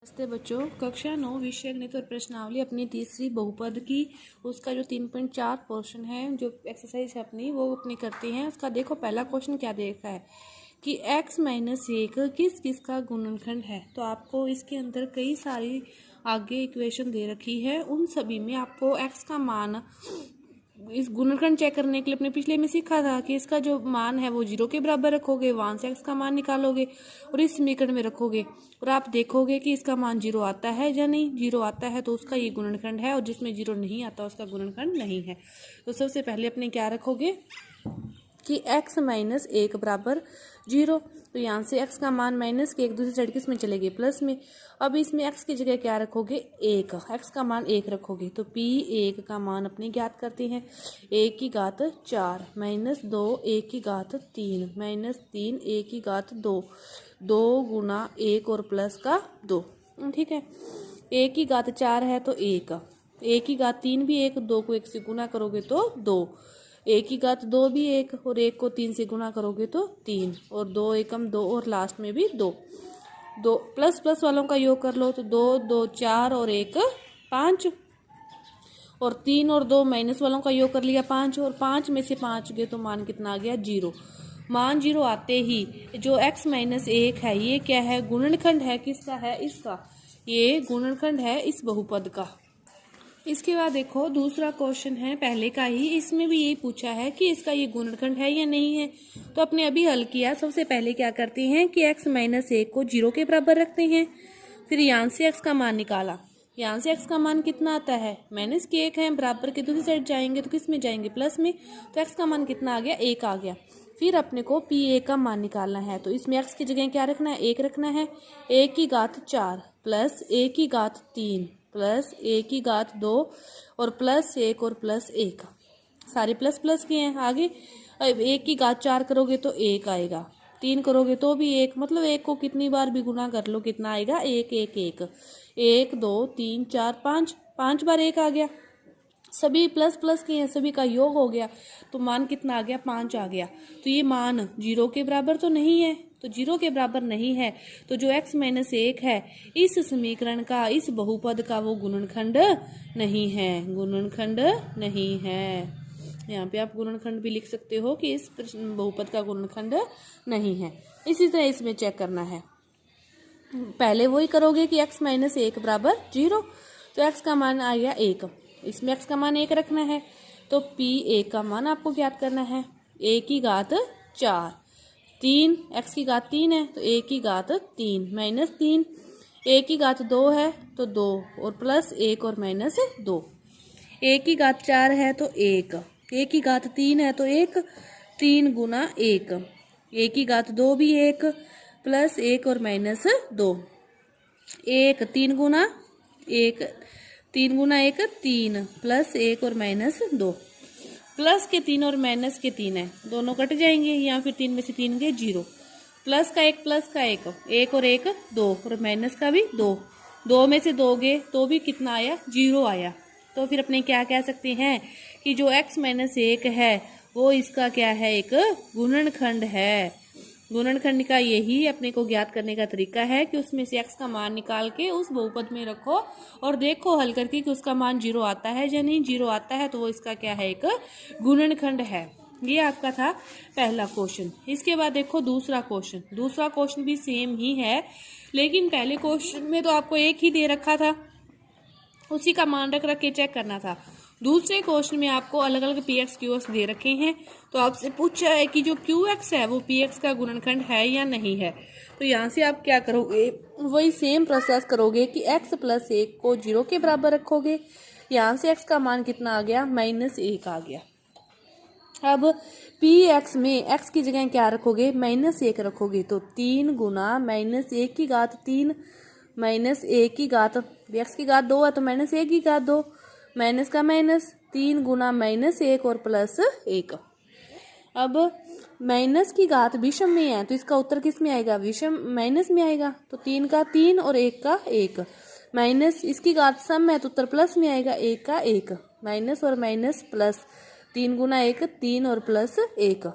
नमस्ते बच्चों, कक्षा 9 विषय गणित और प्रश्नावली अपनी तीसरी बहुपद की उसका जो 3.4 पोर्शन है, जो एक्सरसाइज है अपनी, वो अपनी करते हैं। उसका देखो पहला क्वेश्चन क्या देखा है कि x माइनस 1 किस किस का गुणनखंड है। तो आपको इसके अंदर कई सारी आगे इक्वेशन दे रखी है, उन सभी में आपको x का मान इस गुणनखंड चेक करने के लिए अपने पिछले में सीखा था कि इसका जो मान है वो 0 के बराबर रखोगे, वहां से x का मान निकालोगे और इस समीकरण में रखोगे और आप देखोगे कि इसका मान 0 आता है या नहीं। 0 आता है तो उसका ये गुणनखंड है और जिसमें 0 नहीं आता उसका गुणनखंड नहीं है। तो सबसे पहले अपने क्या रखोगे कि x माइनस 1 बराबर 0। तो यहाँ से x का मान माइनस के एक दूसरी साइड किस में चलेगी, प्लस में। अब इसमें x की जगह क्या रखोगे, 1। x का मान 1 रखोगे तो p1 का मान अपने ज्ञात करते हैं। 1 की घात 4 माइनस 2 1 की घात 3 माइनस 3 1 की घात 2 2 गुना 1 और प्लस का 2। ठीक है, 1 की घात 4 है तो 1 की घात 3 भी 1, 2 को 1 से गुना करोगे तो 2, 1 की घात 2 भी 1 और 1 को 3 से गुना करोगे तो 3 और 2 एकम 2 और लास्ट में भी 2 प्लस प्लस वालों का योग कर लो तो 2 2 4 और 1 5 और 3 और 2 माइनस वालों का योग कर लिया 5 और 5 में से 5 गए तो मान कितना आ गया, 0। मान 0 आते ही जो x माइनस 1 है ये क्या है, गुणनखंड है। किसका है, इसका। ये गुणनखंड है इस बहुपद का। इसके बाद देखो दूसरा क्वेश्चन है पहले का ही, इसमें भी यही पूछा है कि इसका ये गुणनखंड है या नहीं है। तो अपने अभी हल किया। सबसे पहले क्या करते हैं कि x माइनस 1 को 0 के बराबर रखते हैं, फिर यहाँ से x का मान निकाला। यहाँ से x का मान कितना आता है, माइनस के 1 है, बराबर के दूसरी साइड जाएंगे तो किस में जाएंगे, प्लस में। तो x का मान कितना आ गया, 1 आ गया। फिर अपने को p1 का मान निकालना है, तो इसमें x की जगह क्या रखना है, 1 रखना है। 1 की घात 4 प्लस 1 की घात 3 प्लस 1 की घात 2 और प्लस 1 और प्लस 1, सारे प्लस प्लस के हैं आगे। अब 1 की घात 4 करोगे तो 1 आएगा, 3 करोगे तो भी 1, मतलब 1 को कितनी बार भी गुना कर लो कितना आएगा, 1 1 1 1 2 3 4 5, 5 बार 1 आ गया। सभी प्लस प्लस के हैं, सभी का योग हो गया तो मान कितना आ गया, 5 आ गया। तो ये मान 0 के बराबर तो नहीं है, तो 0 के बराबर नहीं है तो जो x माइनस 1 है इस समीकरण का, इस बहुपद का, वो गुणनखंड नहीं है, गुणनखंड नहीं है। यहाँ पे आप गुणनखंड भी लिख सकते हो कि इस बहुपद का गुणनखंड नहीं है। इसी तरह इसमें चेक करना है, पहले वही करोगे कि x माइनस 1 बराबर 0, तो x का मान आ गया 1, इसमें x का मान 1 रखना है। तो p1 का मान आपको ज्ञात करना है। 1 की घात 4 3, x की घात 3 है तो 1 की घात 3 माइनस 3, 1 की घात 2 है तो 2 और प्लस 1 और माइनस 2। 1 की घात 4 है तो 1, 1 की घात 3 है तो 1, 3 गुना 1, 1 की घात 2 भी 1 प्लस 1 और माइनस 2, 1 3 गुना 1, 3 गुना 1 3 प्लस 1 और माइनस 2, प्लस के 3 और माइनस के 3 है, दोनों कट जाएंगे, या फिर 3 में से 3 गए 0, प्लस का 1 प्लस का 1, 1 और 1 2 और माइनस का भी 2, 2 में से 2 गए तो भी कितना आया, 0 आया। तो फिर अपने क्या कह सकते हैं कि जो x माइनस 1 है वो इसका क्या है, एक गुणनखंड है। गुणनखंड का यही अपने को ज्ञात करने का तरीका है कि उसमें से x का मान निकाल के उस बहुपद में रखो और देखो हल करके कि उसका मान 0 आता है या नहीं। 0 आता है तो वो इसका क्या है, एक गुणनखंड है। ये आपका था पहला क्वेश्चन। इसके बाद देखो दूसरा क्वेश्चन। दूसरा क्वेश्चन भी सेम ही है, लेकिन पहले क्वेश्चन में तो आपको एक ही दे रखा था, उसी का मान रख के चेक करना था। दूसरे क्वेश्चन में आपको अलग अलग px qx दे रखे हैं, तो आपसे पूछा है कि जो qx है वो px का गुणनखंड है या नहीं है। तो यहाँ से आप क्या करोगे, वही सेम प्रोसेस करोगे कि x प्लस 1 को 0 के बराबर रखोगे। यहाँ से x का मान कितना आ गया, माइनस 1 आ गया। अब px में x की जगह क्या रखोगे, माइनस 1 रखोगे तो 3 गुना माइनस 1 की घात 3 माइनस 1 की घात, x की घात 2 है तो माइनस 1 की घात 2, माइनस का माइनस, 3 गुना माइनस 1 और प्लस 1। अब माइनस की घात विषम में है तो इसका उत्तर किस में आएगा, विषम माइनस में आएगा। तो 3 का 3 और 1 का 1, माइनस इसकी घात सम में है तो उत्तर प्लस में आएगा, 1 का 1, माइनस और माइनस प्लस, 3 गुना 1 3 और प्लस 1,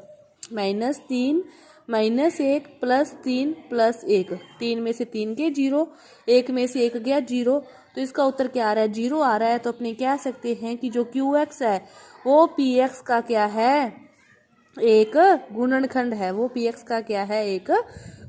माइनस 3 -1 + 3 + 1, 3 में से 3 गए 0, 1 में से 1 गया 0, तो इसका उत्तर क्या आ रहा है, 0 आ रहा है। तो अपने कह सकते हैं कि जो QX है वो PX का क्या है, एक गुणनखंड है। वो PX का क्या है, एक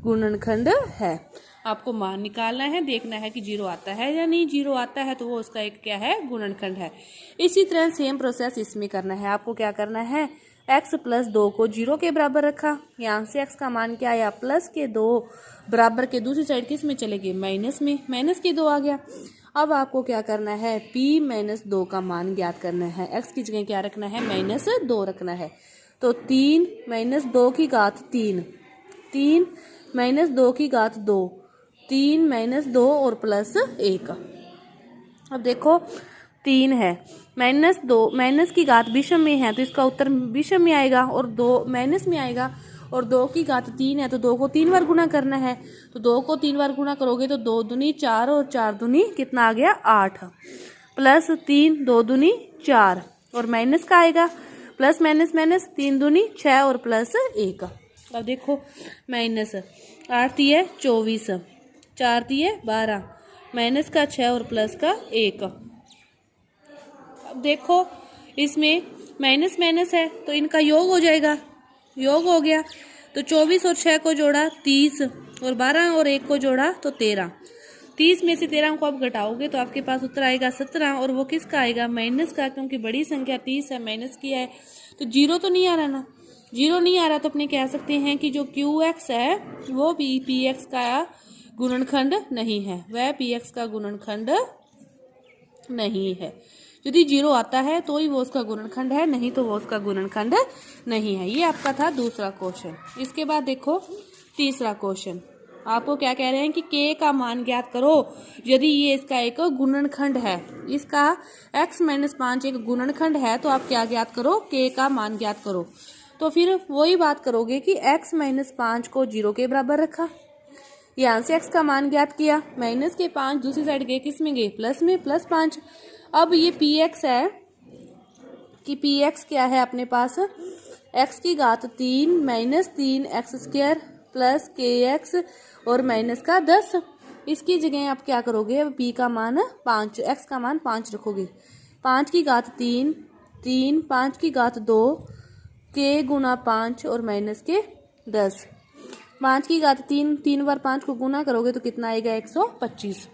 गुणनखंड है। आपको मान निकालना है, देखना है कि 0 आता है या नहीं। 0 आता है तो वो उसका एक क्या है, गुणनखंड है। इसी तरह सेम प्रोसेस इसमें करना है। आपको क्या करना है, x + 2 को 0 के बराबर रखा, यहाँ से x का मान क्या आया, +2 बराबर के दूसरी साइड किस में चले गए, माइनस में, -2 आ गया। अब आपको क्या करना है, p - 2 का मान ज्ञात करना है। x की जगह क्या रखना है, -2 रखना है। तो 3 - 2 की घात 3, 3 - 2 की घात 2, 3 - 2 और +1। अब देखो 3 है, -2, माइनस की घात विषम में है तो इसका उत्तर विषम में आएगा, और 2 माइनस में आएगा, और 2 की घात 3 है तो 2 को 3 बार गुना करना है। तो 2 को 3 बार गुना करोगे तो 2 दूनी 4 और 4 दूनी कितना आ गया, 8, +3 2 दूनी 4, और माइनस का आएगा, प्लस माइनस माइनस, 3 दूनी 6 और +1। अब देखो -8 × 24, 4 × 12, माइनस का 6 और प्लस का 1। अब देखो इसमें माइनस माइनस है तो इनका योग हो जाएगा, योग हो गया तो 24 और 6 को जोड़ा 30, और 12 और 1 को जोड़ा तो 13। 30 में से 13 को आप घटाओगे तो आपके पास उत्तर आएगा 17, और वो किसका आएगा, माइनस का, क्योंकि बड़ी संख्या 30 है, माइनस की है तो 0 तो नहीं आ रहा ना। 0 नहीं आ रहा तो अपने कह सकते हैं कि जो QX है वो भी PX का गुणनखंड नहीं है, वह PX का गुणनखंड नहीं है। यदि 0 आता है तो ही वो उसका गुणनखंड है, नहीं तो वो उसका गुणनखंड नहीं है। ये आपका था दूसरा क्वेश्चन। इसके बाद देखो तीसरा क्वेश्चन, आपको क्या कह रहे हैं कि K का मान ज्ञात करो यदि ये इसका एक गुणनखंड है। इसका x - 5 एक गुणनखंड है तो आप क्या ज्ञात करो, K का मान ज्ञात करो। तो फिर वही बात करोगे कि x - 5 को 0 के बराबर रखा, यहाँ से x का मान ज्ञात किया, -5 दूसरी साइड गए किस में गए, प्लस में, +5। अब ये PX है कि PX क्या है अपने पास, x की घात 3 - 3x² + KX और माइनस का 10। इसकी जगह आप क्या करोगे, अब p का मान 5, x का मान 5 रखोगे, 5 की घात 3, 3, 5 की घात 2, k गुना 5 और माइनस के 10। 5 की घात 3, 3 बार 5 को गुना करोगे तो कितना आएगा, 125।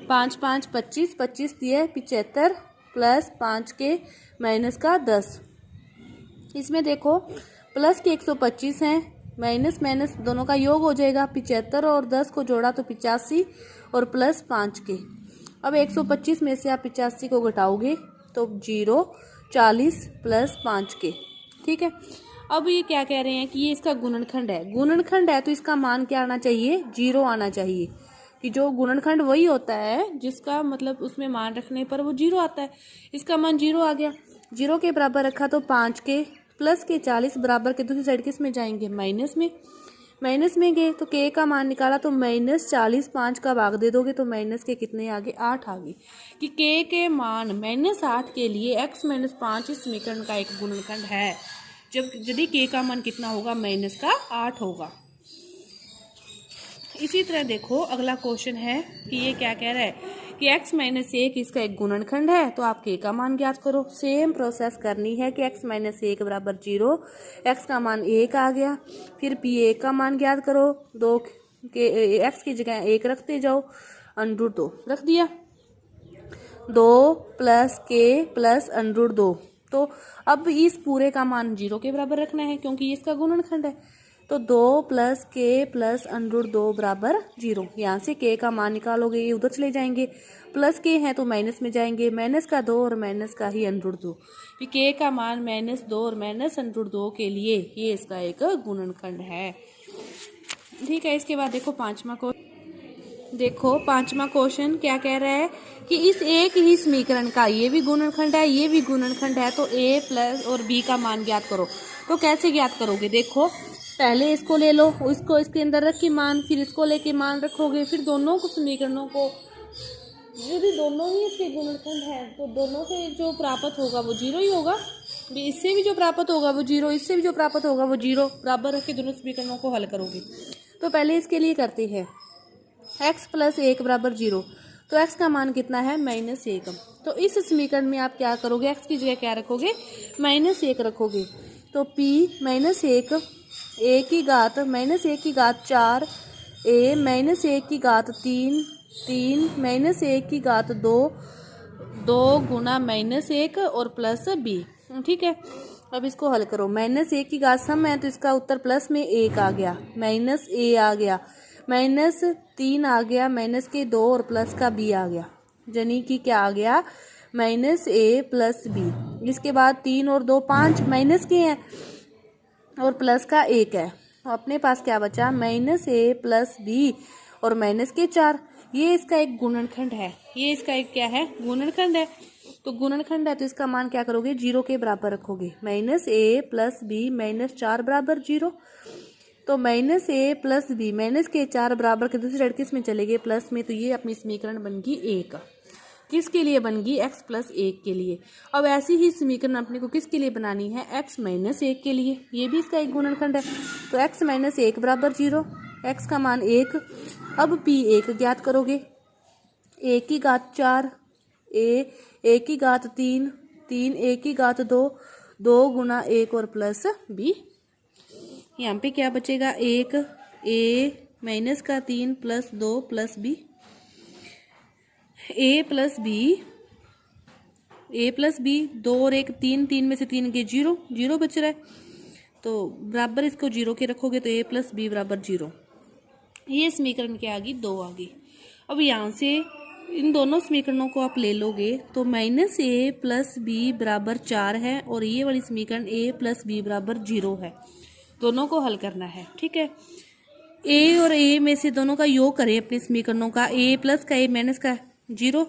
5 5 25, 25 दिए 75 + 5 के माइनस का 10। इसमें देखो प्लस के 125 हैं, माइनस माइनस दोनों का योग हो जाएगा, 75 और 10 को जोड़ा तो 85 और +5 के। अब 125 में से आप 85 को घटाओगे तो 0, 40 + 5 के, ठीक है। अब ये क्या कह रहे हैं कि ये इसका गुणनखंड है, गुणनखंड है तो इसका मान क्या आना चाहिए, 0 आना चाहिए। कि जो गुणनखंड वही होता है जिसका मतलब उसमें मान रखने पर वो 0 आता है। इसका मान 0 आ गया, 0 के बराबर रखा तो 5 के प्लस के 40 बराबर के दूसरी साइड किस में जाएंगे, माइनस में, माइनस में गए तो k का मान निकाला तो -40, 5 का भाग दे दोगे तो माइनस के कितने आगे, 8 आगे। कि k के मान -8 के लिए x - 5 इस समीकरण का एक गुणनखंड है, जब यदि k का मान कितना होगा, -8 होगा। इसी तरह देखो अगला क्वेश्चन है कि ये क्या कह रहा है कि x - 1 इसका एक गुणनखंड है तो आप k का मान ज्ञात करो। सेम प्रोसेस करनी है कि x - 1 बराबर 0, x का मान 1 आ गया, फिर p1 का मान ज्ञात करो, 2 के x की जगह 1 रखते जाओ, √2 रख दिया, 2 + k + √2। तो अब इस पूरे का मान 0 के बराबर रखना है क्योंकि ये इसका गुणनखंड है। तो 2 + k + √2 बराबर 0। यहाँ से k का मान निकालोगे, ये उधर चले जाएंगे, प्लस k है तो माइनस में जाएंगे, माइनस का 2 और माइनस का ही √2। k का मान -2 और -√2 के लिए ये इसका एक गुणनखंड है, ठीक है। इसके बाद देखो पांचवा क्वेश्चन क्या कह रहा है कि इस एक ही समीकरण का ये भी गुणनखंड है, ये भी गुणनखंड है, तो a + और b का मान ज्ञात करो। तो कैसे ज्ञात करोगे, देखो पहले इसको ले लो, इसको इसके अंदर रख के मान, फिर इसको लेके मान रखोगे, फिर दोनों को समीकरणों को, यदि दोनों ही इसके गुणनखंड है तो दोनों से जो प्राप्त होगा वो 0 ही होगा। इससे भी जो प्राप्त होगा वो जीरो, इससे भी जो प्राप्त होगा वो जीरो, बराबर रख के दोनों समीकरणों को हल करोगे। तो पहले इसके लिए करते हैं x प्लस 1 बराबर जीरो। तो x का मान कितना है -1। तो इस समीकरण में आप क्या करोगे, x की जगह क्या रखोगे -1 रखोगे। तो p -1 a की घात -1 की घात 4 a -1 की घात 3 -1 की घात 2 गुना -1 और प्लस b। ठीक है, अब इसको हल करो। -1 की घात सम है तो इसका उत्तर प्लस में 1 आ गया, माइनस a आ गया, -3 आ गया, -2 और प्लस का b आ गया, यानी कि क्या आ गया -a प्लस b। इसके बाद 3 और 2 5 माइनस के हैं और प्लस का 1 है। अपने पास क्या बचा -a प्लस b और माइनस के 4। ये इसका एक गुणनखंड है, ये इसका एक क्या है गुणनखंड है। तो गुणनखंड है तो इसका मान क्या करोगे जीरो के बराबर रखोगे। -a प्लस b -4 बराबर जीरो। तो -a प्लस b -4 बराबर के दूसरी लड़के इसमें चले गए प्लस में, तो ये अपनी समीकरण बन गई 1। किसके लिए बन गई x प्लस 1 के लिए। अब ऐसी ही समीकरण अपने को किसके लिए बनानी है x माइनस 1 के लिए, ये भी इसका एक गुणनखंड है। तो x माइनस 1 बराबर जीरो, x का मान 1। अब p 1 ज्ञात करोगे, a की घात 4 a की घात 3 a की घात 2 गुना 1 और प्लस b। यहाँ पे क्या बचेगा 1 a माइनस का 3 plus 2 plus b, a plus b 2 और 1 3 में से 3 के 0 बच रहा है। तो बराबर इसको 0 के रखोगे तो a प्लस b बराबर 0। ये समीकरण क्या आ गई 2 आ गई। अब यहाँ से इन दोनों समीकरणों को आप ले लोगे तो -a प्लस b बराबर 4 है और ये वाली समीकरण a प्लस b बराबर 0 है। दोनों को हल करना है। ठीक है, a और a में से दोनों का योग करें अपने समीकरणों का, a प्लस का a माइनस का 0,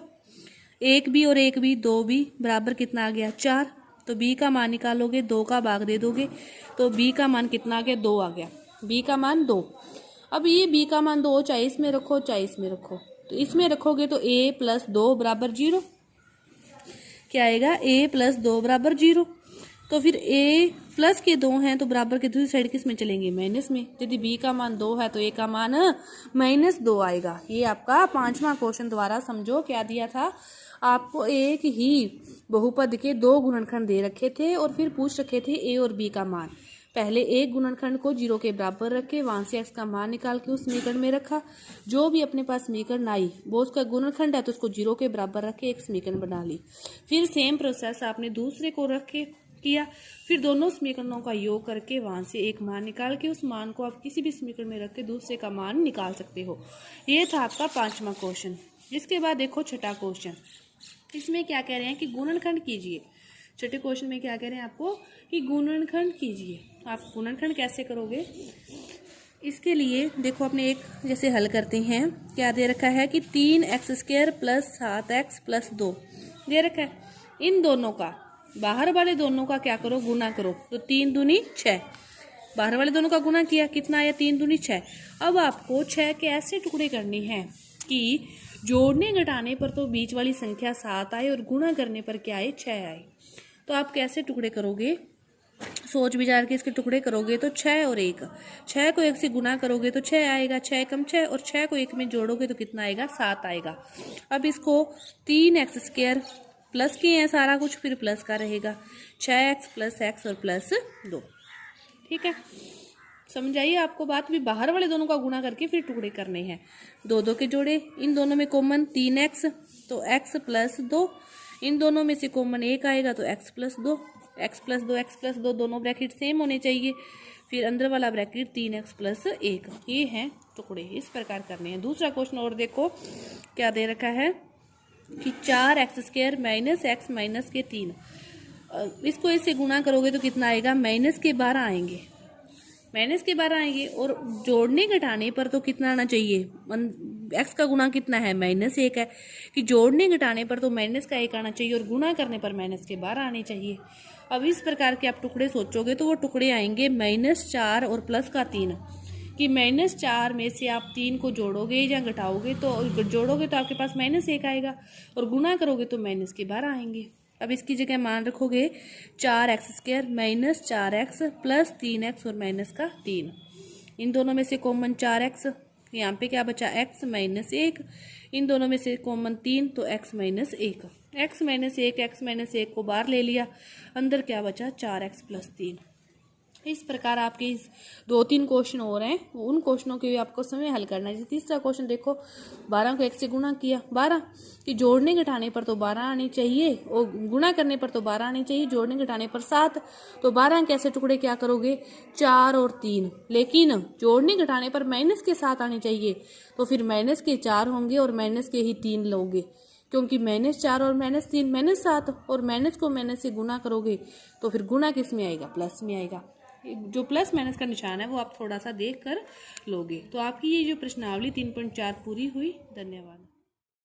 1b और 1b 2b बराबर कितना आ गया 4। तो b का मान निकालोगे, 2 का भाग दे दोगे तो b का मान कितना आ गया 2 आ गया, b का मान 2। अब ये b का मान 2 चाहे इसमें रखो चाहे इसमें रखो, तो इसमें रखोगे तो a प्लस 2 बराबर 0। क्या आएगा a प्लस 2 बराबर 0। तो फिर a प्लस के 2 हैं तो बराबर के दूसरी साइड किस में चलेंगे माइनस में। यदि b का मान 2 है तो a का मान -2 आएगा। ये आपका 5वां क्वेश्चन दोबारा समझो क्या दिया था आपको। एक ही बहुपद के 2 गुणनखंड दे रखे थे और फिर पूछ रखे थे a और b का मान। पहले एक गुणनखंड को 0 के बराबर रखे, वहां से x का मान निकाल के उस समीकरण में रखा। जो भी अपने पास समीकरण आई वो उसका गुणनखंड है तो उसको 0 के बराबर रख के एक समीकरण बना ली। फिर सेम प्रोसेस आपने दूसरे को रख के किया, फिर दोनों समीकरणों का योग करके वहां से एक मान निकाल के उस मान को आप किसी भी समीकरण में रख के दूसरे का मान निकाल सकते हो। ये था आपका 5वां क्वेश्चन। इसके बाद देखो छठा क्वेश्चन, इसमें क्या कह रहे हैं कि गुणनखंड कीजिए। छठे क्वेश्चन में क्या कह रहे हैं आपको कि गुणनखंड कीजिए। आप गुणनखंड कैसे करोगे, इसके लिए देखो अपने एक जैसे हल करते हैं। क्या दे रखा है कि 3x² प्लस 7x प्लस 2 दे रखा है। इन दोनों का बाहर वाले दोनों का क्या करो गुना करो, तो 3 दूनी 6, बाहर वाले दोनों का गुना किया कितना आया 3 दूनी 6। अब आपको 6 के ऐसे टुकड़े करने हैं कि जोड़ने घटाने पर तो बीच वाली संख्या 7 आए और गुणा करने पर क्या आए 6 आए। तो आप कैसे टुकड़े करोगे, सोच विचार के इसके टुकड़े करोगे तो 6 और 1, 6 को 1 से गुना करोगे तो 6 आएगा, 6 कम 6 और 6 को 1 में जोड़ोगे तो कितना आएगा 7 आएगा। अब इसको 3x² प्लस के हैं सारा कुछ, फिर प्लस का रहेगा 6x प्लस x और प्लस 2। ठीक है, समझ आइए आपको बात भी। बाहर वाले दोनों का गुणा करके फिर टुकड़े करने हैं, 2 के जोड़े, इन दोनों में कॉमन 3x तो x प्लस 2, इन दोनों में से कॉमन 1 आएगा तो x plus 2, x plus 2 x plus 2 दोनों ब्रैकेट सेम होने चाहिए, फिर अंदर वाला ब्रैकेट 3x प्लस 1। ये हैं टुकड़े, इस प्रकार करने हैं। दूसरा क्वेश्चन और देखो क्या दे रखा है कि 4x² माइनस x माइनस के 3, इसको इससे गुणा करोगे तो कितना आएगा माइनस के 12 आएंगे, माइनस के 12 आएंगे। और जोड़ने घटाने पर तो कितना आना चाहिए, x का गुणा कितना है -1 है, कि जोड़ने घटाने पर तो माइनस का 1 आना चाहिए और गुणा करने पर माइनस के 12 आने चाहिए। अब इस प्रकार के आप टुकड़े सोचोगे तो वो टुकड़े आएंगे -4 और प्लस का 3, कि -4 में से आप 3 को जोड़ोगे या घटाओगे तो जोड़ोगे तो आपके पास -1 आएगा और गुणा करोगे तो माइनस के 12 आएंगे। अब इसकी जगह मान रखोगे 4x² minus 4x plus 3x और माइनस का 3। इन दोनों में से कॉमन 4x, यहाँ पे क्या बचा x माइनस 1। इन दोनों में से कॉमन 3 तो x माइनस 1। x माइनस 1 को बाहर ले लिया, अंदर क्या बचा 4x प्लस 3। इस प्रकार आपके इस 2-3 क्वेश्चन हो रहे हैं, उन क्वेश्चनों के भी आपको समय हल करना है। जैसे तीसरा क्वेश्चन देखो, 12 को 1 से गुणा किया, 12 कि जोड़ने घटाने पर तो 12 आनी चाहिए और गुणा करने पर तो 12 आनी चाहिए, जोड़ने घटाने पर 7। तो 12 के ऐसे टुकड़े क्या करोगे 4 और 3, लेकिन जोड़ने घटाने पर माइनस के 7 आनी चाहिए, तो फिर माइनस के 4 होंगे और माइनस के ही 3 लोगे, क्योंकि -4 और -3 -7, और माइनस को माइनस से गुना करोगे तो फिर गुना किस में आएगा प्लस में आएगा। जो प्लस माइनस का निशान है वो आप थोड़ा सा देख कर लोगे। तो आपकी ये जो प्रश्नावली 3.4 पूरी हुई। धन्यवाद।